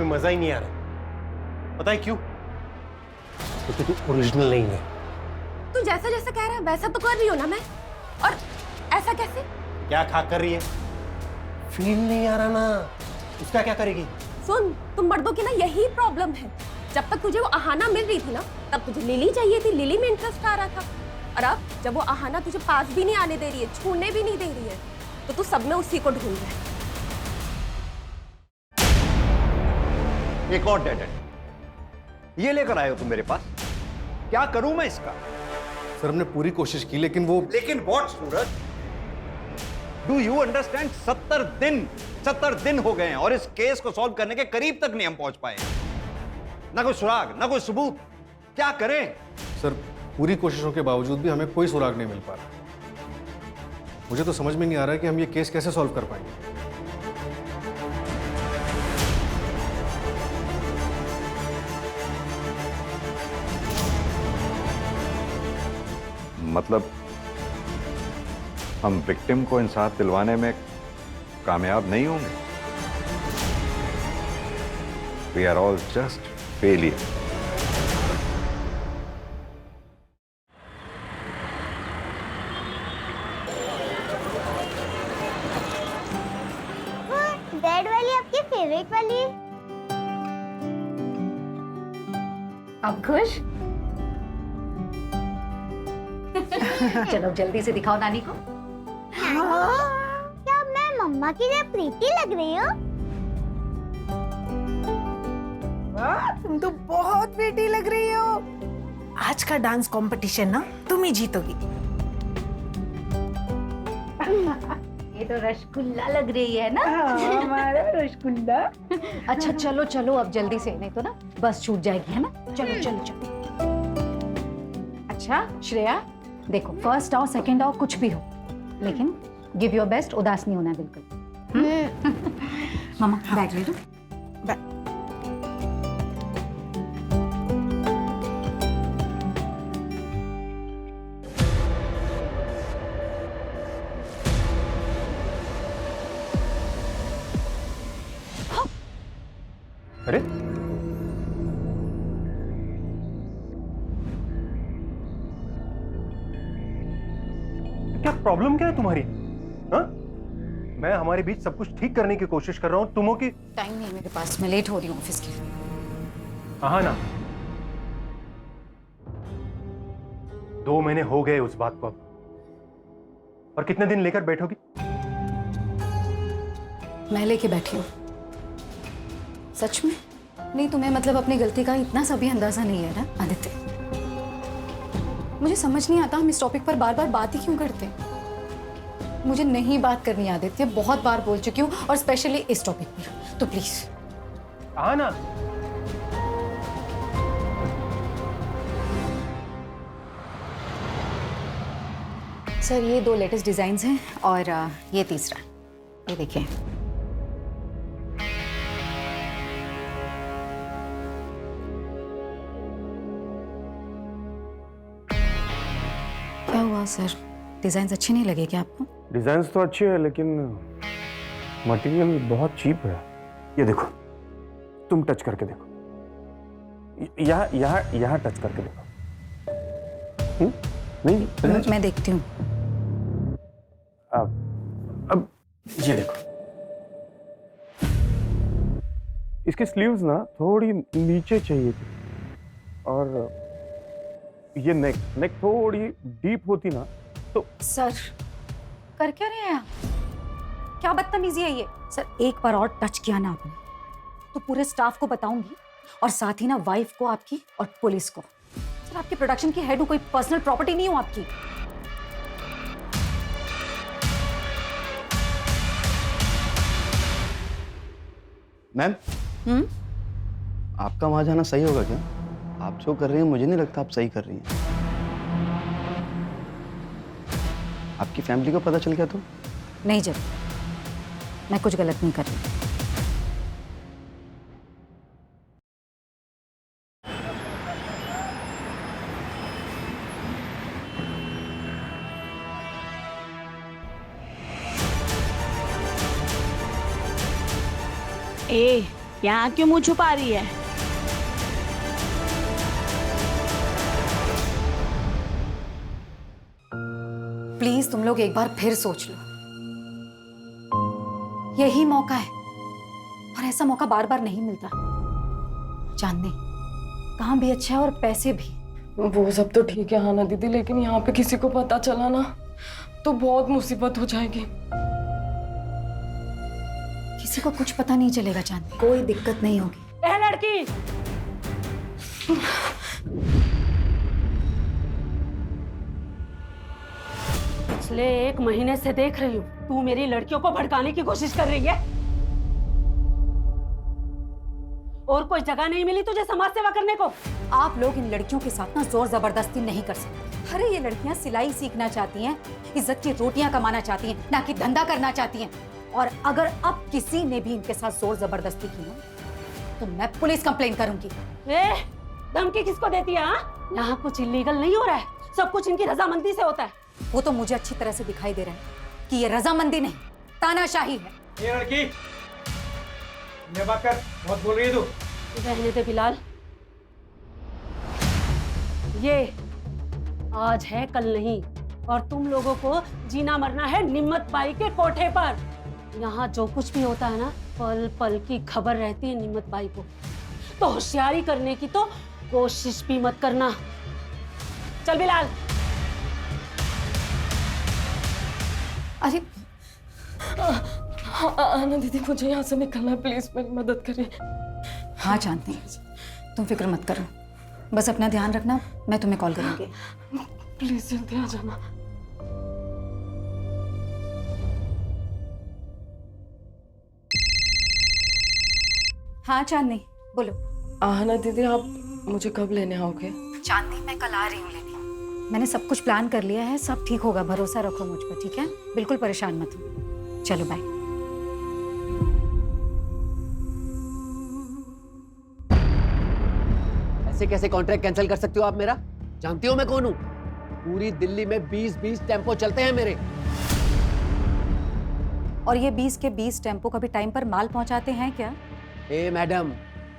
कोई मजा ही नहीं आ रहा। पता है क्यों? क्योंकि तू ओरिजिनल नहीं है। तू जैसा जैसा कह रहा है वैसा तो कर रही हो ना मैं, और ऐसा कैसे? क्या खा कर रही है? फील नहीं आ रहा ना, उसका क्या करेगी? सुन, तुम मर्दों की ना यही प्रॉब्लम है। जब तक तुझे वो आहाना मिल रही थी ना, तब तुझे लिली चाहिए थी, लिली में इंटरेस्ट आ रहा था। और अब जब वो आहाना तुझे पास भी नहीं आने दे रही है, छूने भी नहीं दे रही है, तो तू सब में उसी को ढूंढ रहा है। एक और डेड एंड ये लेकर आए हो तुम मेरे पास, क्या करूं मैं इसका? सर हमने पूरी कोशिश की लेकिन what Suraj? Do you understand? 70 दिन हो गए हैं और इस केस को सॉल्व करने के करीब तक नहीं हम पहुंच पाए। ना कोई सुराग, ना कोई सबूत, क्या करें? सर पूरी कोशिशों के बावजूद भी हमें कोई सुराग नहीं मिल पा रहा। मुझे तो समझ में नहीं आ रहा है कि हम ये केस कैसे सॉल्व कर पाएंगे। मतलब हम विक्टिम को इंसाफ दिलवाने में कामयाब नहीं होंगे? We are all just failure. Red वाली आपकी फेवरेट वाली? अब खुश? चलो जल्दी से दिखाओ नानी को। क्या मैं मम्मा की लिए प्रीति लग रही हूँ? वाह, तुम तो बहुत बेटी लग रही हो। आज का डांस कंपटीशन ना तुम ही जीतोगी। ये तो रसगुल्ला लग रही है ना? हमारा रसगुल्ला। अच्छा चलो चलो अब जल्दी से, नहीं तो ना बस छूट जाएगी, है ना? चलो चलो चलो। अच्छा श्रेया, देखो फर्स्ट आओ सेकंड आओ कुछ भी हो, लेकिन गिव योर बेस्ट, उदास नहीं होना है बिल्कुल। मामा बैग ले लो। अरे क्या प्रॉब्लम क्या है तुम्हारी? हाँ? मैं हमारे बीच सब कुछ ठीक करने की कोशिश कर रहा हूँ, तुम हो कि टाइम नहीं है मेरे पास, मैं लेट हो रही हूँ ऑफिस के लिए। हाँ ना, 2 महीने हो गए उस बात को, और कितने दिन लेकर बैठोगी? मैं लेके बैठी हूँ। सच में? नहीं तुम्हें मतलब अपनी गलती का इतना सा भी अंदाजा नहीं है ना आदित्य? मुझे समझ नहीं आता हम इस टॉपिक पर बार बार बात ही क्यों करते हैं। मुझे नहीं बात करनी आदित्य, बहुत बार बोल चुकी हूँ, और स्पेशली इस टॉपिक पर, तो प्लीज। हाँ ना, सर ये 2 लेटेस्ट डिजाइन हैं और ये तीसरा, ये देखिए। क्या हुआ सर, डिजाइन अच्छे नहीं लगे क्या आपको? डिजाइन्स तो अच्छे हैं लेकिन मटेरियल बहुत चीप है। ये देखो, तुम टच करके देखो, यहाँ यहाँ यहाँ टच करके देखो। नहीं मैं देखती हूँ। अब ये देखो, इसकी स्लीव्स ना थोड़ी नीचे चाहिए थी, और ये नेक थोड़ी डीप होती ना तो। सर कर क्या रहे हैं आप? क्या बदतमीजी है ये? सर एक बार और टच किया ना आपने तो पूरे स्टाफ को बताऊंगी, और साथ ही ना वाइफ को आपकी और पुलिस को। सर आपके प्रोडक्शन की हेड हूं, कोई पर्सनल प्रॉपर्टी नहीं हूं आपकी। मैम, आपका वहां जाना सही होगा क्या? आप जो कर रही हैं मुझे नहीं लगता आप सही कर रही हैं। आपकी फैमिली को पता चल गया तो? नहीं जब, मैं कुछ गलत नहीं कर रही। ए, यहाँ क्यों मुंह छुपा रही है? प्लीज तुम लोग एक बार फिर सोच लो, यही मौका है और ऐसा मौका बार बार नहीं मिलता। चांदनी, काम भी अच्छा है और पैसे भी। वो सब तो ठीक है हाना दीदी, लेकिन यहाँ पे किसी को पता चला ना तो बहुत मुसीबत हो जाएगी। किसी को कुछ पता नहीं चलेगा चांदनी, कोई दिक्कत नहीं होगी। ए लड़की, पिछले 1 महीने से देख रही हूँ तू मेरी लड़कियों को भड़काने की कोशिश कर रही है। और कोई जगह नहीं मिली तुझे समाज सेवा करने को? आप लोग इन लड़कियों के साथ ना जोर जबरदस्ती नहीं कर सकते। अरे ये लड़कियां सिलाई सीखना चाहती हैं, इज्जत की रोटियां कमाना चाहती हैं, ना कि धंधा करना चाहती हैं। और अगर अब किसी ने भी इनके साथ जोर जबरदस्ती की ना तो मैं पुलिस कंप्लेन करूंगी। धमकी किसको देती है? यहाँ कुछ इलीगल नहीं हो रहा है, सब कुछ इनकी रजामंदी से होता है। वो तो मुझे अच्छी तरह से दिखाई दे रहा है कि ये रजामंदी नहीं, तानाशाही है। ये लड़की, ये बात कर, बहुत बोल रही है तू। रहने दे बिलाल, ये आज है कल नहीं, और तुम लोगों को जीना मरना है निम्मत बाई के कोठे पर। यहाँ जो कुछ भी होता है ना, पल पल की खबर रहती है निम्मत बाई को। तो होशियारी करने की तो कोशिश भी मत करना। चल बिलाल। अरे हाना दीदी, मुझे यहाँ से निकलना है, प्लीज मेरी मदद करिए। हाँ चांदनी, तुम फिक्र मत करो, बस अपना ध्यान रखना, मैं तुम्हें कॉल करूंगी। प्लीज जल्दी आ जाना। हाँ चांदनी, बोलो। हाना दीदी, आप मुझे कब लेने आओगे? चांदनी, मैं कल आ रही हूँ लेने। मैंने सब कुछ प्लान कर लिया है, सब ठीक होगा, भरोसा रखो मुझ पर, ठीक है? बिल्कुल परेशान मत हो। चलो बाय। ऐसे कैसे कॉन्ट्रैक्ट कैंसिल कर सकते हो आप मेरा? जानती हो मैं कौन हूँ? पूरी दिल्ली में 20-20 टेम्पो चलते हैं मेरे। और ये 20 के 20 टेम्पो कभी टाइम पर माल पहुंचाते हैं क्या? ए मैडम,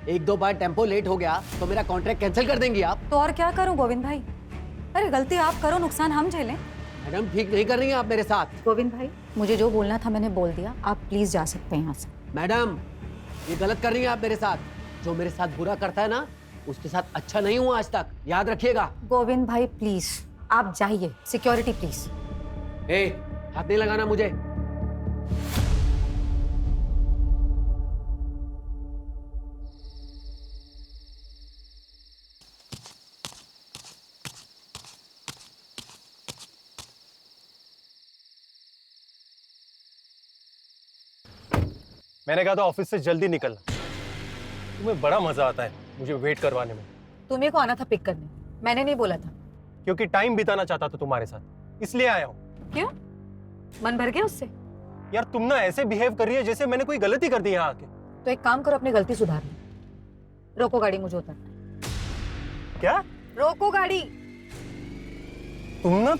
1-2 बार टेम्पो लेट हो गया तो मेरा कॉन्ट्रैक्ट कैंसिल कर देंगी आप? तो और क्या करूं गोविंद भाई? अरे गलती आप करो, नुकसान हम झेलें। मैडम, ठीक नहीं कर रही हैं आप मेरे साथ। गोविंद भाई, मुझे जो बोलना था मैंने बोल दिया, आप प्लीज जा सकते हैं यहाँ से। मैडम, ये गलत कर रही हैं आप मेरे साथ। जो मेरे साथ बुरा करता है ना, उसके साथ अच्छा नहीं हुआ आज तक, याद रखिएगा। गोविंद भाई प्लीज आप जाइए, सिक्योरिटी प्लीज। ए, हाथ नहीं लगाना मुझे। मैंने कहा था ऑफिस से जल्दी निकलना। तुम्हें बड़ा मजा आता है मुझे वेट करवाने में। तुम्हें को आना था पिक करने, मैंने नहीं बोला था। क्योंकि टाइम बिताना चाहता था तुम्हारे साथ, इसलिए आया हूँ। क्यों, मन भर गया उससे? यार तुम ना ऐसे बिहेव कर रही है जैसे मैंने कोई गलती कर दी यहाँ आके। तो एक काम करो, अपनी गलती सुधार लो। रोको गाड़ी, मुझे उतरना। क्या? रोको गाड़ी। तुम ना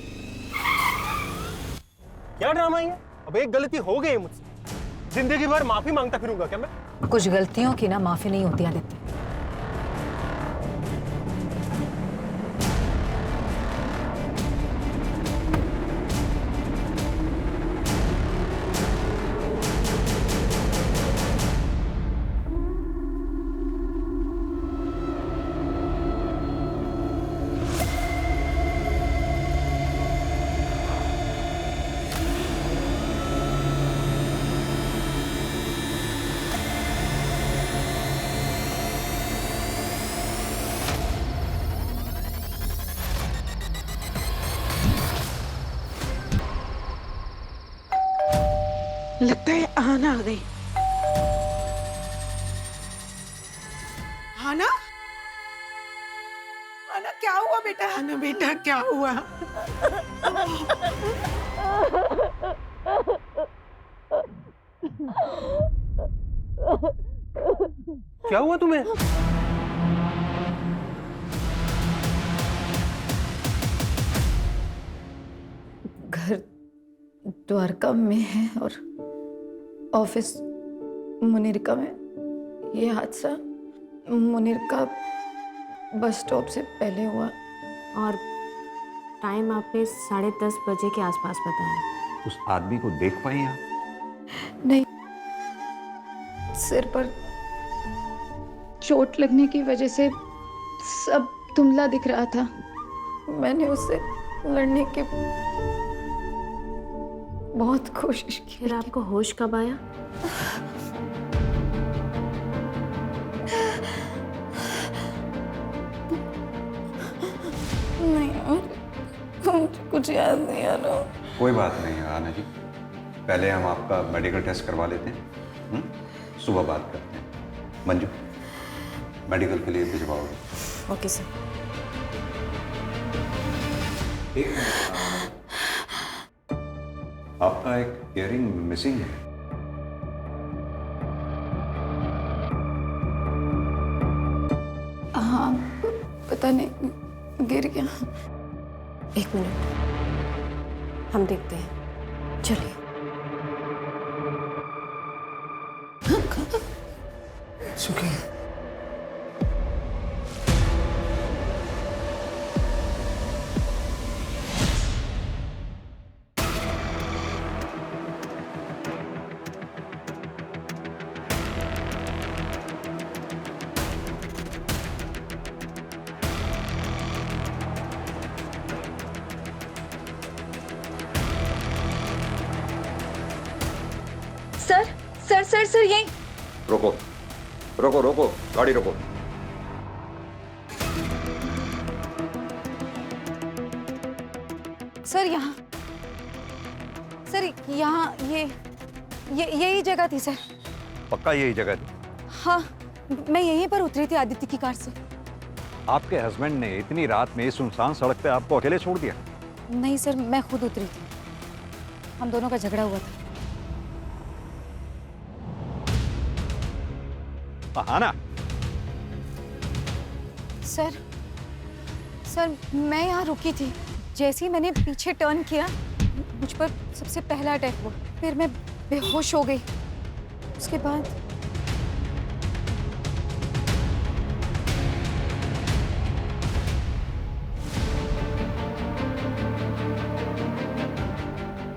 क्या ड्रामा है? अब एक गलती हो गई मुझसे, जिंदगी भर माफी मांगता फिरूंगा क्या मैं? कुछ गलतियों की ना माफी नहीं होती आदित्य। लगता है आना आ गई। आना, आना क्या हुआ बेटा? आना बेटा क्या हुआ? क्या हुआ तुम्हें? घर द्वारका में है और ऑफिस मुनिरका में। ये हादसा मुनीर का बस स्टॉप से पहले हुआ। और टाइम आपने 10:30 बजे के आसपास बताया। उस आदमी को देख पाई आप? नहीं, सिर पर चोट लगने की वजह से सब धुंधला दिख रहा था। मैंने उससे लड़ने की बहुत कोशिश की। फिर आपको होश कब आया? नहीं यार, मुझे कुछ याद नहीं आ रहा। कोई बात नहीं आना जी, पहले हम आपका मेडिकल टेस्ट करवा लेते हैं, सुबह बात करते हैं। मंजू, मेडिकल के लिए भिजवाओगे? Okay sir. आपका एक इयरिंग मिसिंग है। हाँ, पता नहीं गिर गया। 1 मिनट, हम देखते हैं। चलिए। सुखी, सर सर सर सर यही। रोको रोको रोको, गाड़ी रोको। सर यहाँ, सर यहाँ ये यही जगह थी सर। पक्का यही जगह थी? हाँ, मैं यहीं पर उतरी थी आदित्य की कार से। आपके हस्बैंड ने इतनी रात में इस सुनसान सड़क पे आपको अकेले छोड़ दिया? नहीं सर, मैं खुद उतरी थी। हम दोनों का झगड़ा हुआ था। आना। सर मैं यहाँ रुकी थी। जैसे ही मैंने पीछे टर्न किया, मुझ पर सबसे पहला अटैक हुआ। फिर मैं बेहोश हो गई। उसके बाद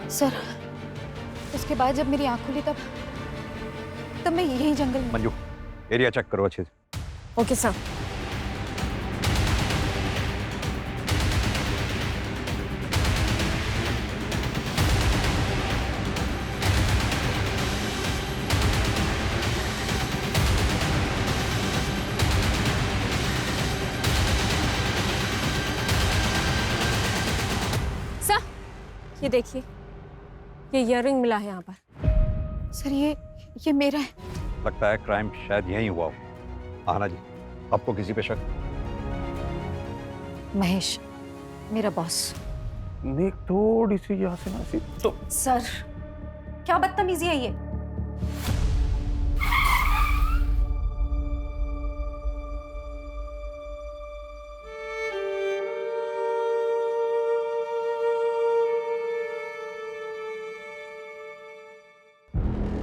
सर, उसके बाद जब मेरी आंख खुली तब मैं यही जंगल में। मंजू, एरिया चेक करो अच्छे से। Okay sir. सर, ये देखिए, ये इयररिंग मिला है यहाँ पर। सर ये मेरा है। लगता है क्राइम शायद यहीं हुआ हो। आना जी, आपको किसी पे शक? महेश, मेरा बॉस। नेक थोड़ी सी यहाँ से ना सी तो। सर, क्या बदतमीजी है ये?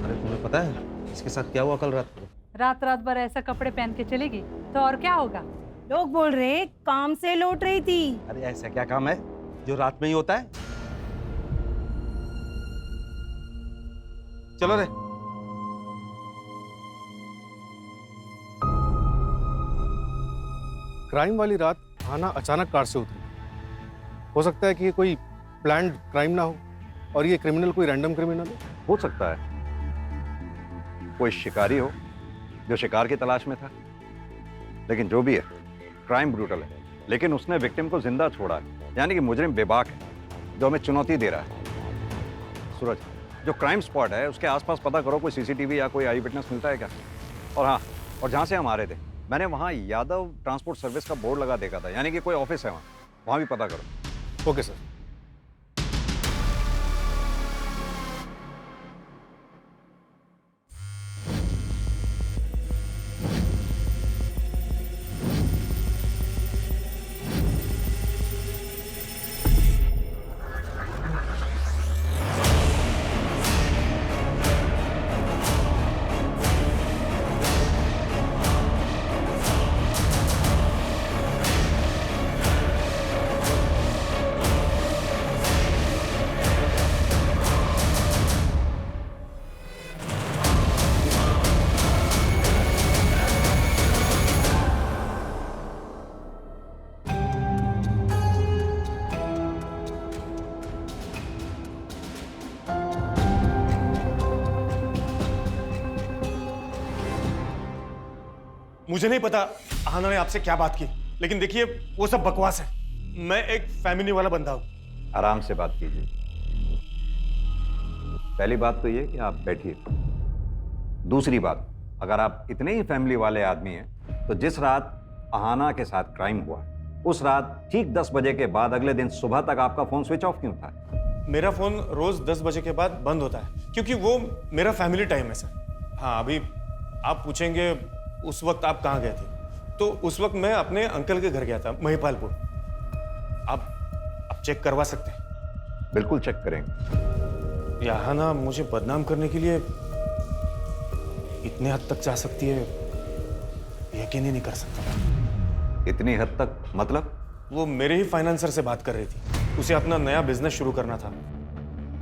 अरे तुम्हें पता है इसके साथ क्या हुआ कल रात को? रात भर ऐसा कपड़े पहन के चलेगी तो और क्या होगा? लोग बोल रहे काम से लौट रही थी। अरे ऐसा क्या काम है जो रात में ही होता है? चलो रे। क्राइम वाली रात आना अचानक कार से उतरी। हो सकता है कि ये कोई प्लान्ड क्राइम ना हो और ये क्रिमिनल कोई रैंडम क्रिमिनल हो सकता है कोई शिकारी हो जो शिकार की तलाश में था। लेकिन जो भी है, क्राइम ब्रूटल है, लेकिन उसने विक्टिम को जिंदा छोड़ा है, यानी कि मुजरिम बेबाक है जो हमें चुनौती दे रहा है। सूरज, जो क्राइम स्पॉट है उसके आसपास पता करो, कोई सीसीटीवी या कोई आई विटनेस मिलता है क्या? और हाँ, और जहाँ से हम आ रहे थे, मैंने वहाँ यादव ट्रांसपोर्ट सर्विस का बोर्ड लगा देखा था, यानी कि कोई ऑफिस है वहाँ भी पता करो। Okay sir. मुझे नहीं पता आहाना ने आपसे क्या बात की, लेकिन देखिए वो सब बकवास है। मैं एक फैमिली वाला बंदा हूँ। आराम से बात कीजिए। पहली बात तो ये कि आप बैठिए। दूसरी बात, अगर आप इतने ही फैमिली वाले आदमी हैं तो जिस रात आहाना के साथ क्राइम हुआ उस रात ठीक 10 बजे के बाद अगले दिन सुबह तक आपका फोन स्विच ऑफ क्यों था? मेरा फोन रोज 10 बजे के बाद बंद होता है क्योंकि वो मेरा फैमिली टाइम है सर। हाँ, अभी आप पूछेंगे उस वक्त आप कहाँ गए थे, तो उस वक्त मैं अपने अंकल के घर गया था महिपालपुर। आप चेक करवा सकते हैं। बिल्कुल चेक करेंगे। आहाना मुझे बदनाम करने के लिए इतने हद तक जा सकती है, यकीन ही नहीं कर सकता। इतनी हद तक मतलब? वो मेरे ही फाइनेंसर से बात कर रही थी, उसे अपना नया बिजनेस शुरू करना था।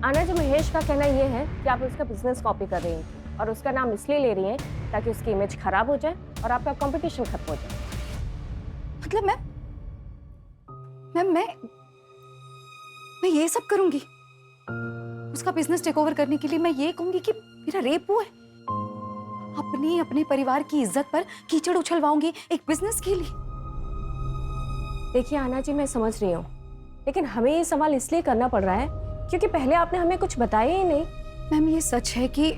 आना जी, महेश का कहना ये है कि आप उसका बिजनेस कॉपी कर रही हैं और उसका नाम इसलिए ले रही हैं ताकि उसकी इमेज खराब हो जाए और आपका कंपटीशन खत्म हो जाए। मतलब मैं ये सब करूंगी उसका बिजनेस टेक ओवर करने के लिए? मैं ये कहूंगी कि मेरा रेप हुआ है? अपने परिवार की इज्जत पर कीचड़ उछलवाऊंगी एक बिजनेस के लिए? देखिए आना जी, मैं समझ रही हूँ, लेकिन हमें ये सवाल इसलिए करना पड़ रहा है क्योंकि पहले आपने हमें कुछ बताया ही नहीं। मैम, ये सच है कि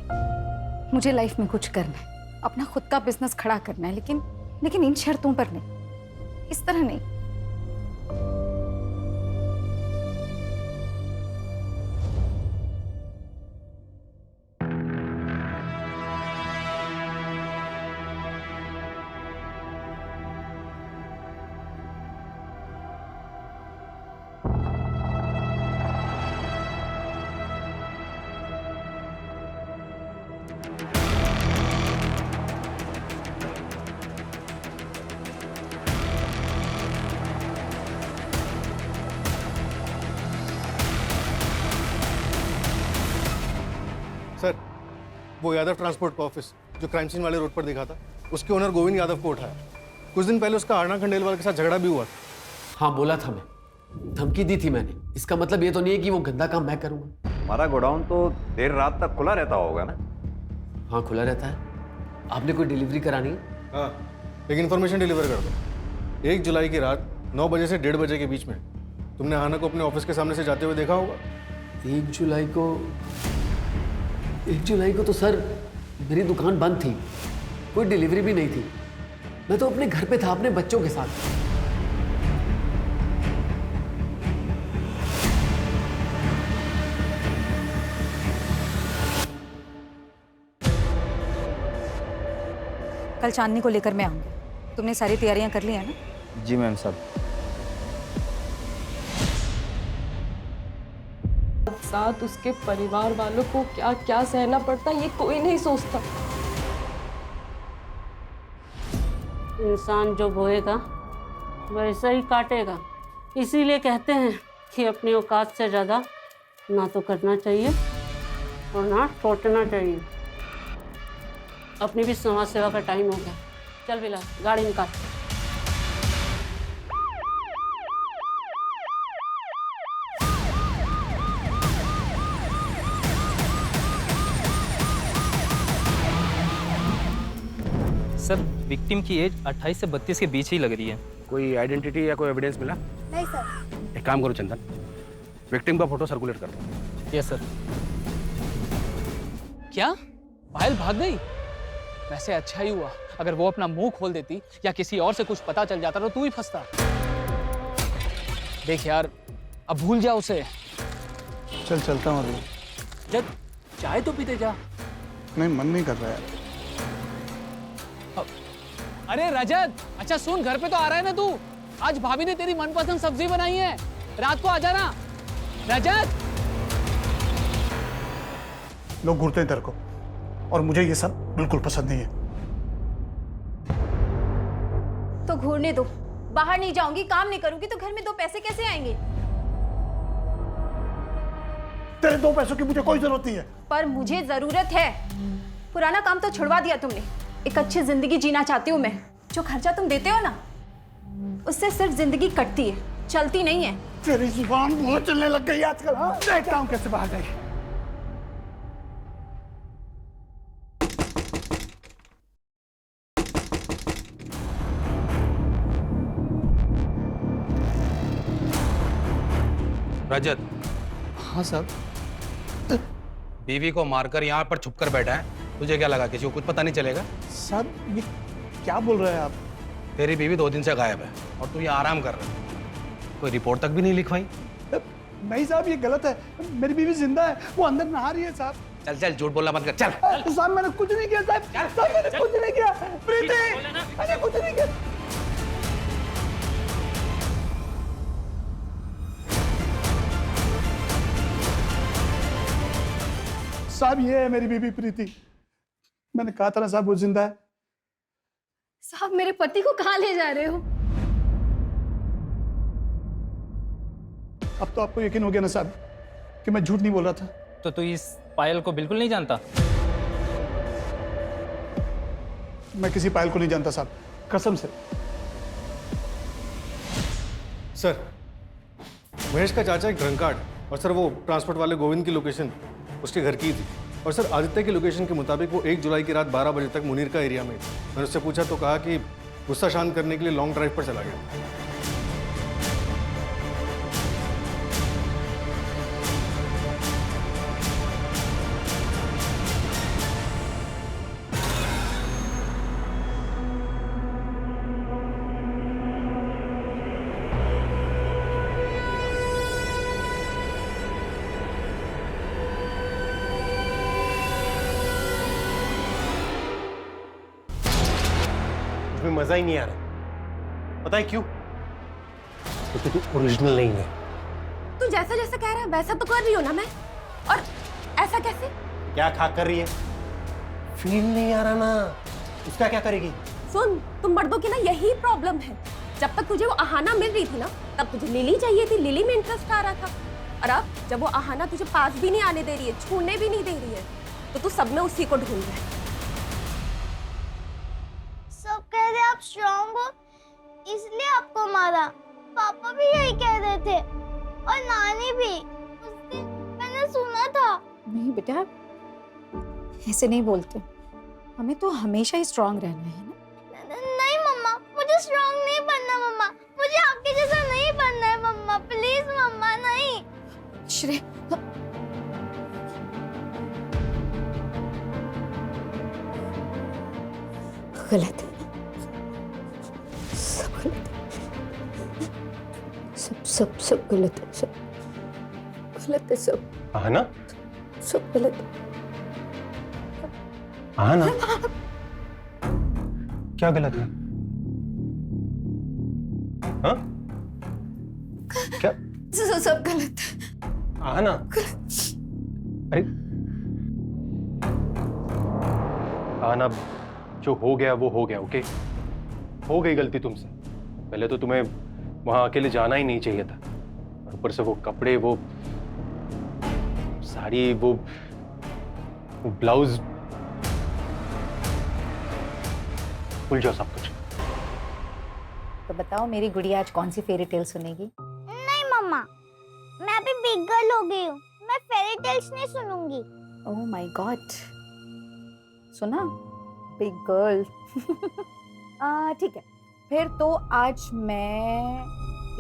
मुझे लाइफ में कुछ करना है, अपना खुद का बिजनेस खड़ा करना है, लेकिन इन शर्तों पर नहीं, इस तरह नहीं। सर, वो यादव ट्रांसपोर्ट का ऑफिस जो क्राइम सीन वाले रोड पर दिखा था, उसके ओनर गोविंद यादव को उठाया। कुछ दिन पहले उसका आरना खंडेलवाल के साथ झगड़ा भी हुआ था। हाँ, बोला था, मैं धमकी दी थी मैंने। इसका मतलब ये तो नहीं है कि वो गंदा काम मैं करूंगा। हमारा गोडाउन तो देर रात तक खुला रहता होगा ना? हाँ, खुला रहता है। आपने कोई डिलीवरी करानी है? हाँ, एक इन्फॉर्मेशन डिलीवर कर दो। 1 जुलाई की रात 9 बजे से 1:30 बजे के बीच में तुमने आहाना को अपने ऑफिस के सामने से जाते हुए देखा होगा। 1 जुलाई को तो सर मेरी दुकान बंद थी, कोई डिलीवरी भी नहीं थी। मैं तो अपने घर पे था अपने बच्चों के साथ। कल चांदनी को लेकर मैं आऊंगी। तुमने सारी तैयारियां कर ली है ना? जी मैम साहब। साथ उसके परिवार वालों को क्या क्या सहना पड़ता ये कोई नहीं सोचता। इंसान जो बोएगा वैसा ही काटेगा। इसीलिए कहते हैं कि अपनी औकात से ज़्यादा ना तो करना चाहिए और ना सोचना चाहिए। अपनी भी समाज सेवा का टाइम हो गया। चल बिला, गाड़ी निकाल। सर, विक्टिम की एज 28 से 32 के बीच ही लग रही है। कोई आइडेंटिटी या कोई एविडेंस मिला? नहीं सर। एक काम करो चंदन, विक्टिम का फोटो सर्कुलेट कर दो। Yes sir. क्या पायल भाग गई? वैसे अच्छा ही हुआ, अगर वो अपना मुंह खोल देती या किसी और से कुछ पता चल जाता तो तू ही फंसता। देख यार, अब भूल जा उसे। चल चलता हूँ अभी। जब चाय तो पीते जा। नहीं, मन नहीं कर रहा है। अरे रजत, अच्छा सुन, घर पे तो आ रहा है ना तू? आज भाभी ने तेरी मनपसंद सब्जी बनाई है, रात को आ जाना। रजत, लोग घूरते हैं तेरे को और मुझे ये सब बिल्कुल पसंद नहीं है। तो घूरने दो। बाहर नहीं जाऊंगी, काम नहीं करूंगी तो घर में 2 पैसे कैसे आएंगे? तेरे 2 पैसों की मुझे कोई जरूरत नहीं है। पर मुझे जरूरत है। पुराना काम तो छुड़वा दिया तुमने। एक अच्छी जिंदगी जीना चाहती हूँ मैं। जो खर्चा तुम देते हो ना, उससे सिर्फ जिंदगी कटती है, चलती नहीं है। तेरी जुबान बहुत चलने लग गई आजकल। हाँ, देखता हूँ कैसे बाहर जाएगी। रजत, हाँ साहब। बीवी को मारकर यहाँ पर छुपकर बैठा है, तुझे क्या लगा किसी को कुछ पता नहीं चलेगा? साहब ये क्या बोल रहे हैं आप? तेरी बीवी 2 दिन से गायब है और तू यहाँ आराम कर रहा है। कोई रिपोर्ट तक भी नहीं लिखवाई। नहीं साहब, ये गलत है। मेरी बीवी जिंदा है, वो अंदर नहा रही है साहब। चल चल, झूठ बोलना बंद कर, चल। साहब मैंने कुछ नहीं किया साहब। साहब मैंने कुछ नहीं किया। प्रीति, मैंने कुछ नहीं किया। साहब ये है मेरी बीबी प्रीति। मैंने कहा था ना साहब वो जिंदा है। साहब मेरे पति को कहाँ ले जा रहे हो? अब तो आपको यकीन हो गया ना साहब कि मैं झूठ नहीं बोल रहा था। तो तू इस पायल को बिल्कुल नहीं जानता? मैं किसी पायल को नहीं जानता साहब, कसम से। सर, महेश का चाचा एक ड्रंकार्ड, और सर वो ट्रांसपोर्ट वाले गोविंद की लोकेशन उसके घर की थी। और सर आदित्य की लोकेशन के मुताबिक वो 1 जुलाई की रात 12 बजे तक मुनीर का एरिया में थी। मैंने उससे पूछा तो कहा कि गुस्सा शांत करने के लिए लॉन्ग ड्राइव पर चला गया। उसमें मजा ही नहीं आ रहा। पता है क्यों? क्योंकि तू ओरिजिनल नहीं है। तू जैसा जैसा कह रहा है वैसा तो कर रही हो ना मैं, और ऐसा कैसे? क्या खा कर रही है? फील नहीं आ रहा ना, उसका क्या करेगी? सुन, तुम मर्दों की ना यही प्रॉब्लम है। जब तक तुझे वो आहाना मिल रही थी ना, तब तुझे लिली चाहिए थी, लिली में इंटरेस्ट आ रहा था। और अब जब वो आहाना तुझे पास भी नहीं आने दे रही है, छूने भी नहीं दे रही है, तो तू सब में उसी को ढूंढ रहा है। सब कह रहे आप स्ट्रांग हो इसलिए आपको मारा। पापा भी यही कह रहे थे और नानी भी। उस दिन मैंने सुना था। नहीं बेटा, ऐसे नहीं बोलते। हमें तो हमेशा ही स्ट्रांग रहना है ना। नहीं मम्मा, मुझे स्ट्रांग नहीं बनना मम्मा। मुझे आपके जैसा नहीं बनना है मम्मा। प्लीज मम्मा, नहीं। श्रेय, गलत है, सब गलत है, सब गलत है, सब गलत है, सब। आना? सब गलत है। आना? क्या गलत है? हाँ? क्या? सब गलत है। आना? अरे आना, जो हो गया वो हो गया, ओके? हो गई गलती तुमसे। पहले तो तुम्हें वहां अकेले जाना ही नहीं चाहिए था। और ऊपर से वो कपड़े, वो साड़ी, वो ब्लाउज, भूल जाओ सब कुछ। तो बताओ मेरी गुड़िया आज कौन सी फेरी टेल सुनेगी? नहीं मम्मा, मैं अभी बिग गर्ल हो गई हूँ। मैं फेरी टेल्स नहीं सुनूंगी। ओह माय गॉड, सुना? Big girl. ठीक है, फिर तो आज मैं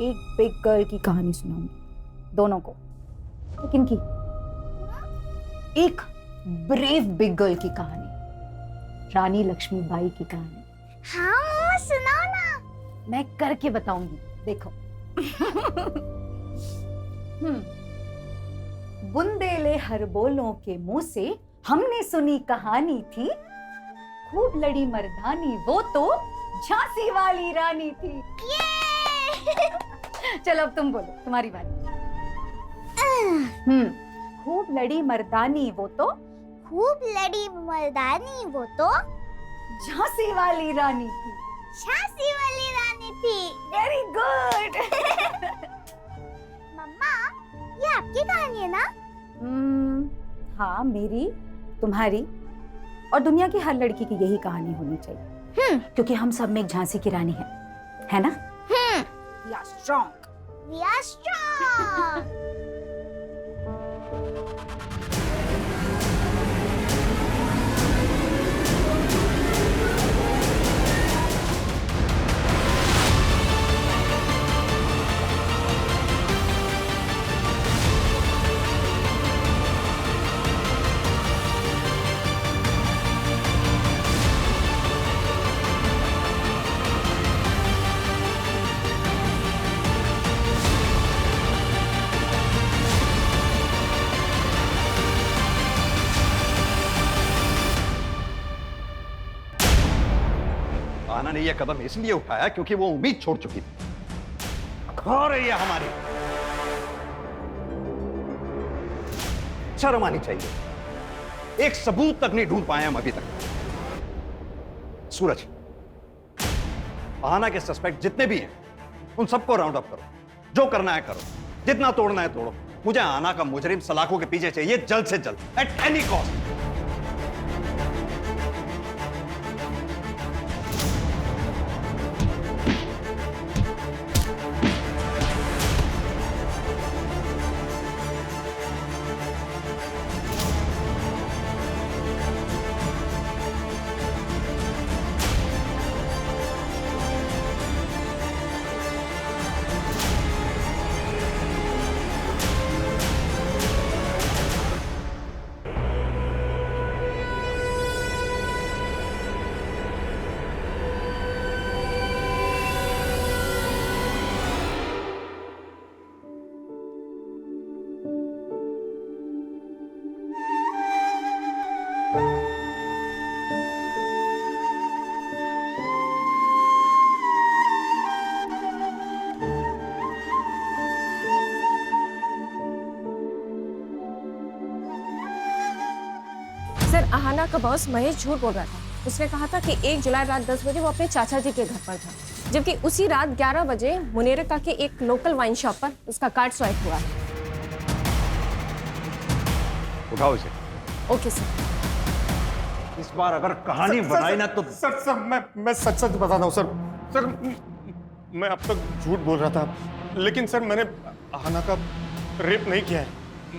एक बिग गर्ल की कहानी सुनाऊंगी दोनों को। लेकिन की एक ब्रेव बिग गर्ल की कहानी, रानी लक्ष्मीबाई की कहानी। हाँ मम्मा, सुनाओ ना। मैं करके बताऊंगी, देखो। बुंदेले हर बोलों के मुंह से हमने सुनी कहानी थी, खूब लड़ी मर्दानी वो तो झांसी वाली रानी थी। चलो अब तुम बोलो, तुम्हारी बारी। खूब लड़ी मर्दानी वो तो, खूब लड़ी मर्दानी वो तो झांसी वाली रानी थी। झांसी वाली रानी थी। Very good. मम्मा, ये आपकी कहानी है ना? हाँ, मेरी, तुम्हारी और दुनिया की हर लड़की की यही कहानी होनी चाहिए। क्योंकि हम सब में एक झांसी की रानी है ना? We are strong. We are strong. आना ने यह कदम इसलिए उठाया क्योंकि वो उम्मीद छोड़ चुकी थी। खा रही है हमारी, शर्म आनी चाहिए। एक सबूत तक नहीं ढूंढ पाए हम अभी तक। सूरज, आहाना के सस्पेक्ट जितने भी हैं उन सबको राउंड अप करो, जो करना है करो, जितना तोड़ना है तोड़ो। मुझे आहाना का मुजरिम सलाखों के पीछे चाहिए जल्द से जल्द, at any cost. Sir, Aahana का बॉस महेश झूठ बोल रहा था। उसने कहा था कि 1 जुलाई रात 10 बजे वो अपने चाचा जी के घर पर था, जबकि उसी रात 11 बजे मुनेरका के एक लोकल वाइन शॉप पर उसका कार्ड स्वाइप हुआ है। उठाओ इसे। Okay sir. इस बार अगर कहानी बनाई ना तो सर मैं सच सच बता रहा हूँ सर। सर मैं अब तक झूठ बोल रहा था, लेकिन सर मैंने आहाना का रेप नहीं किया है।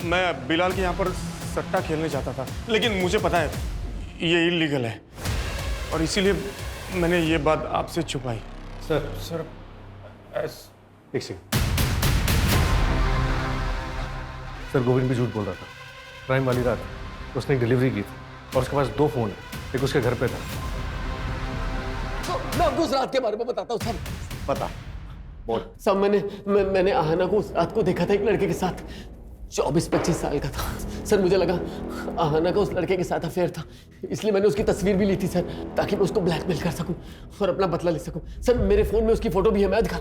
मैं बिलाल के यहाँ पर सट्टा खेलने जाता था, लेकिन मुझे पता है ये इलीगल है और इसीलिए मैंने ये बात आपसे छुपाई। सर एक सेकंड। सर गोविंद भी झूठ बोल रहा था। क्राइम वाली रात उसने एक डिलीवरी की थी और उसके पास 2 फोन है, एक उसके घर पे था। तो मैं आपको उस रात के बारे में बताता हूँ सब। पता बोल। सब मैंने आहाना को उस रात को देखा था एक लड़के के साथ, 24-25 साल का था। सर मुझे लगा आहाना का उस लड़के के साथ अफेयर था, इसलिए मैंने उसकी तस्वीर भी ली थी सर, ताकि मैं उसको ब्लैकमेल कर सकूं और अपना बदला ले सकूं। सर मेरे फोन में उसकी फोटो भी है, मैं दिखा।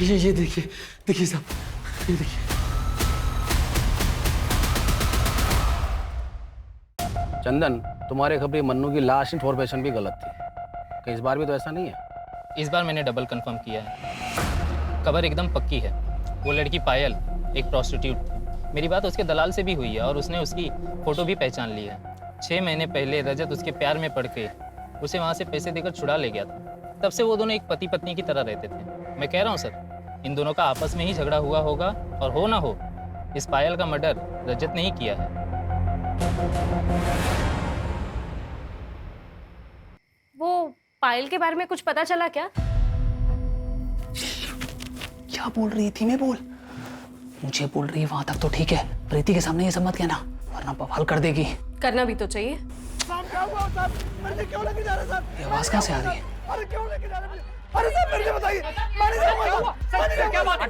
ये देखिए साहब, ये देखिए। चंदन, तुम्हारे खबरी मन्नू की लास्ट इन्फॉर्मेशन भी गलत थी। कि इस बार भी तो ऐसा नहीं है? इस बार मैंने डबल कंफर्म किया है, खबर एकदम पक्की है। वो लड़की पायल एक प्रोस्टिट्यूट थी। मेरी बात उसके दलाल से भी हुई है और उसने उसकी फ़ोटो भी पहचान ली है। 6 महीने पहले रजत उसके प्यार में पड़ के उसे वहाँ से पैसे देकर छुड़ा ले गया था। तब से वो दोनों एक पति पत्नी की तरह रहते थे। मैं कह रहा हूँ सर, इन दोनों का आपस में ही झगड़ा हुआ होगा, और हो ना हो इस पायल का मर्डर रजत ने ही किया है। वो पायल के बारे में कुछ पता चला क्या? क्या बोल रही थी? मैं बोल, मुझे बोल रही है वहां तक तो ठीक है, प्रीति के सामने ये सब मत कहना वरना बवाल कर देगी। करना भी तो चाहिए। ये आवाज कहाँ से आ रही है? अरे क्यों लेके जा रहे हैं? अरे साहब मेरे को बताइए। क्या बात है?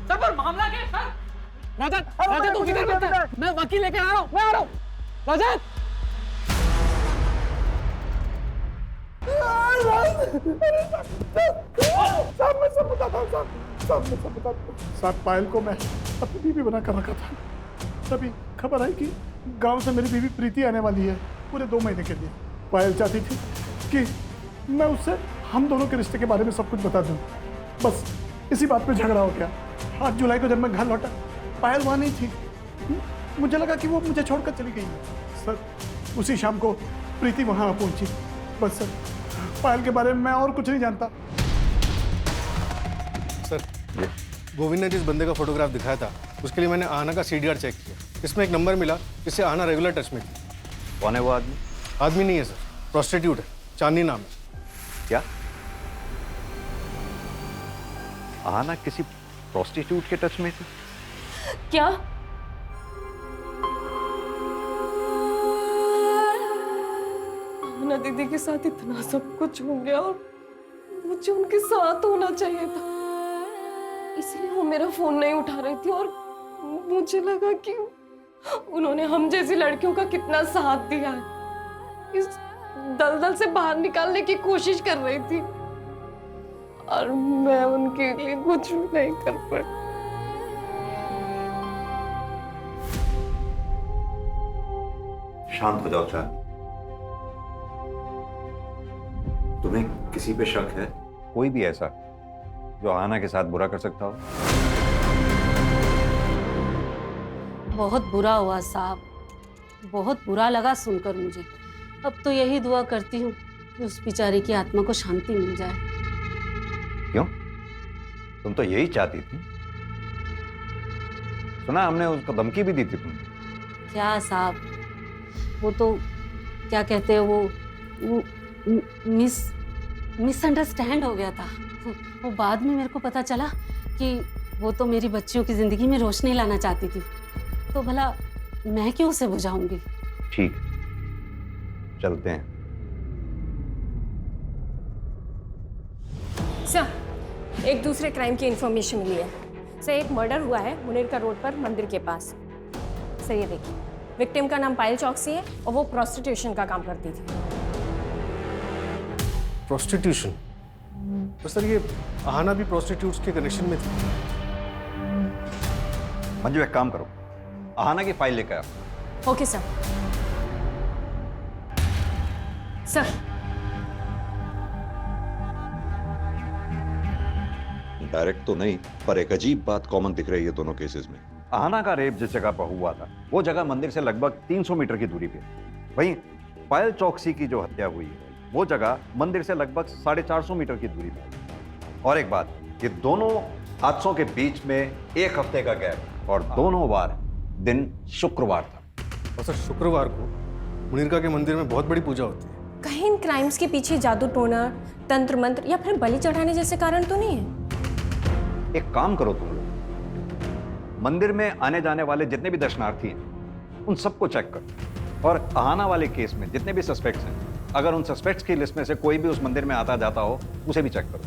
सर पर मामला क्या है सर? रजत तू किधर रहता है? मैं वकील लेके आ रहा हूँ। रजत साहब मैं सब बताता हूँ साहब पायल को मैं अपनी बीवी बना कर रखा था। तभी खबर आई कि गांव से मेरी बीवी प्रीति आने वाली है पूरे 2 महीने के लिए। पायल चाहती थी कि मैं उससे हम दोनों के रिश्ते के बारे में सब कुछ बता दूं। बस इसी बात पे झगड़ा हो गया। 8 जुलाई को जब मैं घर लौटा, पायल वहाँ नहीं थी। मुझे लगा कि वो मुझे छोड़कर चली गई है। सर उसी शाम को प्रीति वहाँ पहुंची। बस सर पायल के बारे में मैं और कुछ नहीं जानता। सर गोविंद ने जिस बंदे का फोटोग्राफ दिखाया था उसके लिए मैंने आहाना का CDR चेक किया। इसमें एक नंबर मिला जिससे आहाना रेगुलर टच में थी। कौन है वो आदमी? आदमी नहीं है सर, प्रोस्टिट्यूट है, चांदनी नाम है। क्या आहाना किसी प्रोस्टिट्यूट के टच में थी? क्या? आहाना दीदी के साथ इतना सब कुछ हो गया और मुझे उनके साथ होना चाहिए था, इसलिए वो मेरा फोन नहीं उठा रही थी और मुझे लगा कि उन्होंने हम जैसी लड़कियों का कितना साथ दिया है। इस दलदल से बाहर निकालने की कोशिश कर रही थी और मैं उनके लिए कुछ भी नहीं कर पाई। शांत हो जाओ चांद। तुम्हें किसी पे शक है? कोई भी ऐसा जो आहाना के साथ बुरा कर सकता हो? बहुत बुरा हुआ साहब, बहुत बुरा लगा सुनकर मुझे। अब तो यही दुआ करती हूँ कि उस बेचारी की आत्मा को शांति मिल जाए। क्यों? तुम तो यही चाहती थी। सुना हमने उसको धमकी भी दी थी तुमने। क्या साहब, वो तो क्या कहते हैं वो मिसअंडरस्टैंड हो गया था। वो बाद में मेरे को पता चला कि वो तो मेरी बच्चियों की जिंदगी में रोशनी लाना चाहती थी, तो भला मैं क्यों उसे बुझाऊंगी। ठीक, चलते हैं। सर, एक दूसरे क्राइम की इंफॉर्मेशन मिली है। सर, एक मर्डर हुआ है मुनीर का रोड पर मंदिर के पास। सर ये देखिए, विक्टिम का नाम पायल चौकसी है और वो प्रोस्टिट्यूशन का काम करती थी। प्रोस्टिट्यूशन? तो सर ये आहाना भी प्रोस्टिट्यूट्स के कनेक्शन में थी। मंजू एक काम करो, आहाना की फाइल लेकर आओ। Okay sir. सर, डायरेक्ट तो नहीं, पर एक अजीब बात कॉमन दिख रही है दोनों केसेस में। आहाना का रेप जिस जगह पर हुआ था वो जगह मंदिर से लगभग 300 मीटर की दूरी पे। वहीं पायल चौकसी की जो हत्या हुई है वो जगह मंदिर से लगभग 450 मीटर की दूरी पे। और एक बात, ये दोनों हादसों के बीच में एक हफ्ते का गैप और दोनों बार दिन शुक्रवार था। और सर शुक्रवार को मुनीरका के मंदिर में बहुत बड़ी पूजा होती है। कहीं इन क्राइम्स के पीछे जादू टोना, तंत्र मंत्र या फिर बलि चढ़ाने जैसे कारण तो नहीं है? एक काम करो तुम लोग, मंदिर में आने जाने वाले जितने भी दर्शनार्थी हैं उन सबको चेक करो, और आहाना वाले केस में जितने भी सस्पेक्ट्स हैं, अगर उन सस्पेक्ट्स की लिस्ट में से कोई भी उस मंदिर में आता जाता हो उसे भी चेक करो,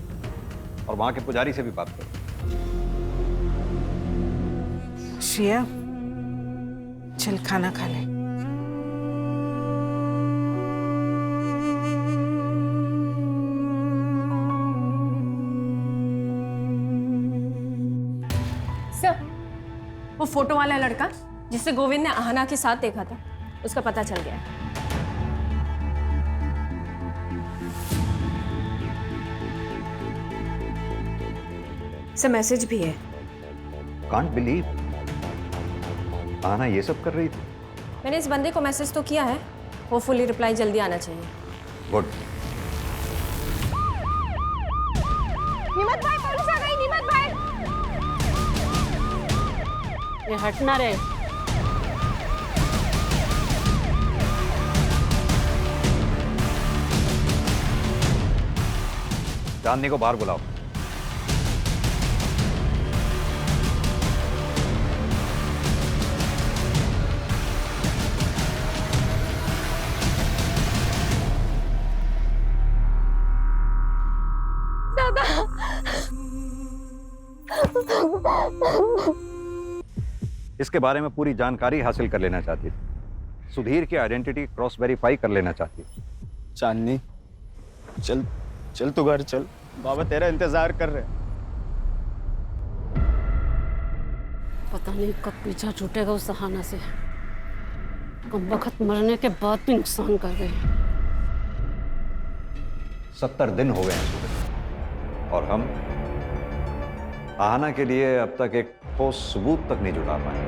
और वहां के पुजारी से भी बात करो। श्रेया, चल खाना खा ले। सर, वो फोटो वाला लड़का जिसे गोविंद ने आहाना के साथ देखा था, उसका पता चल गया है। सर, मैसेज भी है। कांट बिलीव आहाना ये सब कर रही थी। मैंने इस बंदे को मैसेज तो किया है, होपफुली रिप्लाई जल्दी आना चाहिए। गुड। निमत भाई, पुलिस आ गई। निमत भाई, ये हटना रे। चांदनी को बाहर बुलाओ। इसके बारे में पूरी जानकारी हासिल कर लेना चाहती थी। सुधीर की आइडेंटिटी क्रॉस वेरीफाई कर लेना चाहती थी। चांदनी, चल चल तू घर चल, बाबा तेरा इंतजार कर रहे हैं। पता नहीं कब पीछा छूटेगा उस आहाना से। कम वक्त मरने के बाद भी नुकसान कर गए। 70 दिन हो गए हैं सुधीर, और हम आहाना के लिए अब तक एक ठोस सबूत तक नहीं जुटा पाए।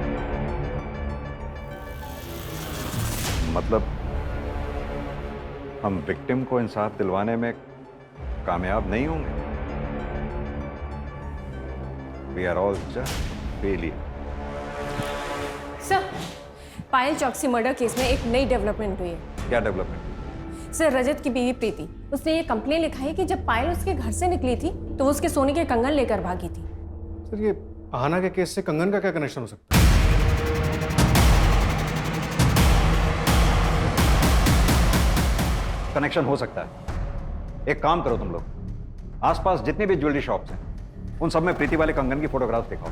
मतलब हम विक्टिम को इंसाफ दिलवाने में कामयाब नहीं होंगे। We are all just failure. Sir, Payal Chouksey murder case में एक नई डेवलपमेंट हुई है। क्या डेवलपमेंट? सर, रजत की बीवी प्रीति, उसने ये कंप्लेन लिखा है कि जब पायल उसके घर से निकली थी तो वो उसके सोने के कंगन लेकर भागी थी। सर ये आहाना के केस से कंगन का क्या कनेक्शन हो सकता है? कनेक्शन हो सकता है। एक काम करो तुम लोग, आसपास जितनी भी ज्वेलरी शॉप्स हैं उन सब में प्रीति वाले कंगन की फोटोग्राफ्स दिखाओ।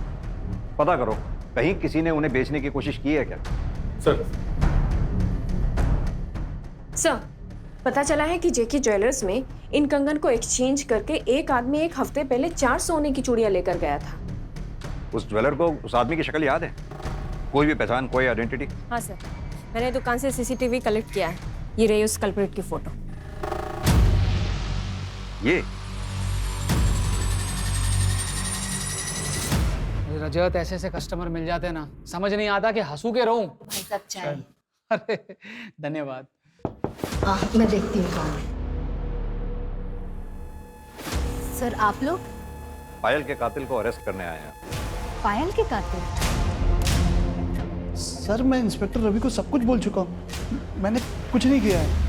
पता करो कहीं किसी ने उन्हें बेचने की कोशिश की है क्या? सर पता चला है कि जेकी ज्वेलर्स में इन कंगन को एक्सचेंज करके एक आदमी एक हफ्ते पहले 4 सोने की चूड़ियां लेकर गया था। उस ज्वेलर को उस आदमी की शक्ल याद है? कोई भी पहचान, कोई आइडेंटिटी? हाँ सर, मैंने दुकान से सीसीटीवी कलेक्ट किया है। ये रही उस कल्प्रिट की फोटो। ये रजत, ऐसे ऐसे कस्टमर मिल जाते हैं ना, समझ नहीं आता कि हंसू के रहूं। भाई साहब चाय। अरे धन्यवाद। मैं देखती हूँ कौन है। सर आप लोग? पायल के कातिल को अरेस्ट करने आए हैं। पायल के कातिल? सर मैं इंस्पेक्टर रवि को सब कुछ बोल चुका हूँ, मैंने कुछ नहीं किया है।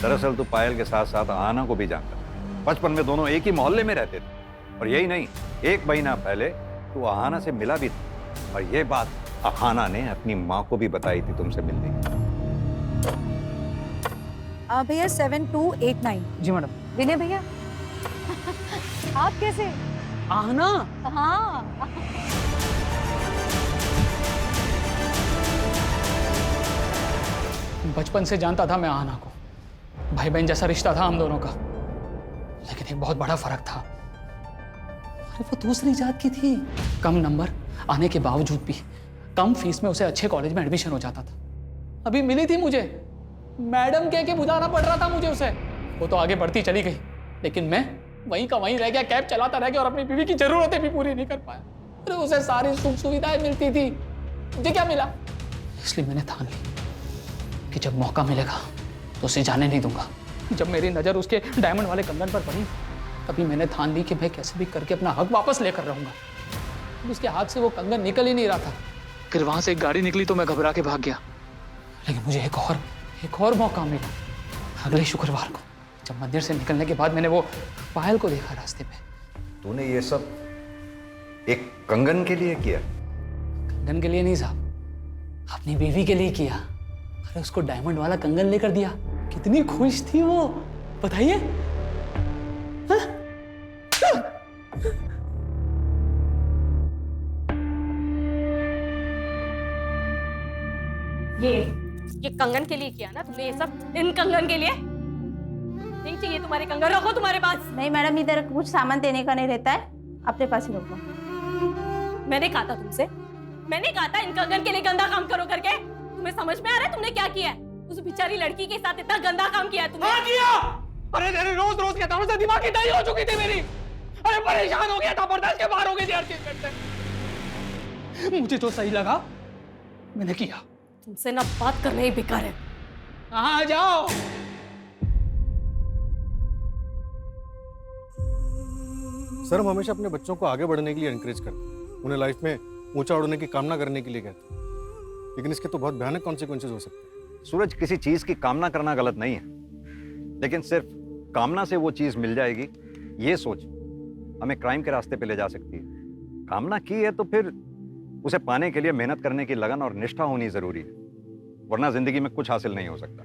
दरअसल तू पायल के साथ साथ आहाना को भी जानता है। बचपन में दोनों एक ही मोहल्ले में रहते थे। और यही नहीं, 1 महीना पहले तू आहाना से मिला भी था। और ये बात आहाना ने अपनी माँ को भी बताई थी तुमसे मिलने। भैया 7289। जी मैडम। विनय भैया आप कैसे? आहना? हाँ। बचपन से जानता था मैं आहना को, भाई बहन जैसा रिश्ता था हम दोनों का। लेकिन एक बहुत बड़ा फर्क था, अरे वो दूसरी जात की थी। कम नंबर आने के बावजूद भी कम फीस में उसे अच्छे कॉलेज में एडमिशन हो जाता था। अभी मिली थी मुझे, मैडम कह के बुलाना पड़ रहा था मुझे उसे। वो तो आगे बढ़ती चली गई, लेकिन मैं वहीं का वहीं रह गया, कैब चलाता रह गया और अपनी बीवी की जरूरतें भी पूरी नहीं कर पाया। अरे उसे सारी सुख सुविधाएं मिलती थी, मुझे क्या मिला? इसलिए मैंने ठान ली कि जब मौका मिलेगा तो उसे जाने नहीं दूंगा। जब मेरी नजर उसके डायमंड वाले कंगन पर पड़ी, तभी मैंने ठान ली कि मैं कैसे भी करके अपना हक वापस लेकर रहूंगा। उसके हाथ से वो कंगन निकल ही नहीं रहा था। फिर वहां से एक गाड़ी निकली तो मैं घबरा के भाग गया। लेकिन मुझे एक और मौका मिला अगले शुक्रवार को, जब मंदिर से निकलने के बाद मैंने वो पायल को देखा रास्ते पे। तूने ये सब एक कंगन के लिए किया? कंगन के लिए नहीं साहब, अपनी बीवी के लिए किया। अरे उसको डायमंड वाला कंगन लेकर दिया, कितनी खुश थी वो, बताइए। ये कंगन के लिए किया ना तुमने ये सब? इन कंगन के लिए नहीं चाहिए तुम्हारे कंगन, रखो तुम्हारे पास। नहीं मैडम, इधर कुछ सामान देने का नहीं रहता है, अपने पास ही रखो। मैंने कहा था तुमसे, मैंने कहा था इन कंगन के लिए गंदा काम करो करके। तुम्हें समझ में आ रहा है तुमने क्या किया है? उस बेचारी लड़की के साथ इतना गंदा काम किया है तुमने। हाँ किया। अरे तेरे रोज रोज के तारों से दिमाग की दही हो चुकी थी मेरी। अरे परेशान हो गया था, बर्दाश्त के बाहर हो गई थी हर चीज करते। मुझे जो सही लगा मैंने किया। तुमसे ना बात करना ही बेकार है। आ जाओ। सर हम हमेशा अपने बच्चों को आगे बढ़ने के लिए एनकरेज करते हैं, उन्हें लाइफ में ऊंचा उड़ने की कामना करने के लिए कहते हैं। लेकिन इसके तो बहुत भयानक कॉन्सिक्वेंसेस हो सकते हैं। सूरज, किसी चीज की कामना करना गलत नहीं है, लेकिन सिर्फ कामना से वो चीज मिल जाएगी ये सोच हमें क्राइम के रास्ते पे ले जा सकती है। कामना की है तो फिर उसे पाने के लिए मेहनत करने की लगन और निष्ठा होनी जरूरी है, वरना जिंदगी में कुछ हासिल नहीं हो सकता।